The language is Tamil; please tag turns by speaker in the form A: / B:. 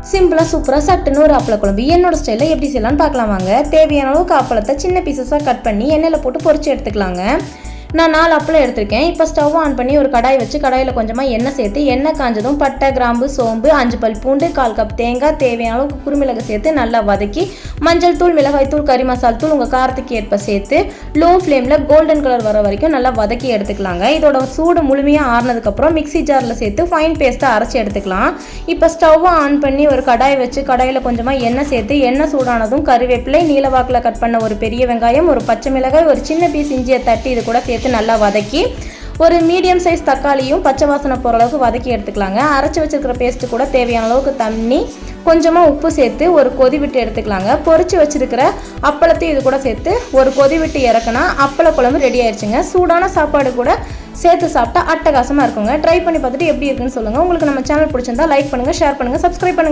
A: சிம்பிளாக சூப்பராக சட்டுன்னு ஒரு அப்பள குழம்பு என்னோட ஸ்டைலில் எப்படி செய்யலாம்னு பார்க்கலாம் வாங்க. தேவையான அளவுக்கு அப்பளத்தை சின்ன பீசஸாக கட் பண்ணி எண்ணெயில் போட்டு பொரிச்சு எடுத்துக்கலாங்க. நான் 4 அப்பளம் எடுத்திருக்கேன். இப்போ ஸ்டவ் ஆன் பண்ணி ஒரு கடாய் வச்சு கடாயில் கொஞ்சமாக எண்ணெய் சேர்த்து எண்ணெய் காஞ்சதும் பட்டை, கிராம்பு, சோம்பு, 5 பல் பூண்டு, 1/4 கப் தேங்காய், தேவையான அளவுக்கு குருமிளகு சேர்த்து நல்லா வதக்கி மஞ்சள் தூள், மிளகாய் தூள், கறி மசால் தூள் உங்கள் காரத்துக்கு ஏற்ப சேர்த்து லோ ஃப்ளேமில் கோல்டன் கலர் வர வரைக்கும் நல்லா வதக்கி எடுத்துக்கலாங்க. இதோட சூடு முழுமையாக ஆறினதுக்கப்புறம் மிக்ஸி ஜாரில் சேர்த்து ஃபைன் பேஸ்ட்டாக அரைச்சி எடுத்துக்கலாம். இப்போ ஸ்டவ்வை ஆன் பண்ணி ஒரு கடாய் வச்சு கடாயில் கொஞ்சமாக எண்ணெய் சேர்த்து எண்ணெய் சூடானதும் கறிவேப்பிலை, நீலவாக்கில் கட் பண்ண ஒரு பெரிய வெங்காயம், ஒரு பச்சை மிளகாய், ஒரு சின்ன பீஸ் இஞ்சியை தட்டி இது கூட சேர்த்து நல்லா வதக்கி ஒரு மீடியம் சைஸ் தக்காளியும் பச்சை வாசனை போகிற அளவுக்கு வதக்கி எடுத்துக்கலாங்க. அரைச்சி வச்சிருக்கிற பேஸ்ட்டு கூட தேவையான அளவுக்கு தண்ணி, கொஞ்சமாக உப்பு சேர்த்து ஒரு கொதி விட்டு எடுத்துக்கலாங்க. பொரிச்சு வச்சிருக்கிற அப்பளத்தையும் இது கூட சேர்த்து ஒரு கொதி விட்டு இறக்குனா அப்பள குழம்பு ரெடி ஆயிடுச்சுங்க. சூடான சாப்பாடு கூட சேர்த்து சாப்பிட்டா அட்டகாசமாக இருக்குங்க. ட்ரை பண்ணி பார்த்துட்டு எப்படி இருக்குன்னு சொல்லுங்கள். உங்களுக்கு நம்ம சேனல் பிடிச்சிருந்தா லைக் பண்ணுங்கள், ஷேர் பண்ணுங்கள், சப்ஸ்கிரைப் பண்ணுங்கள்.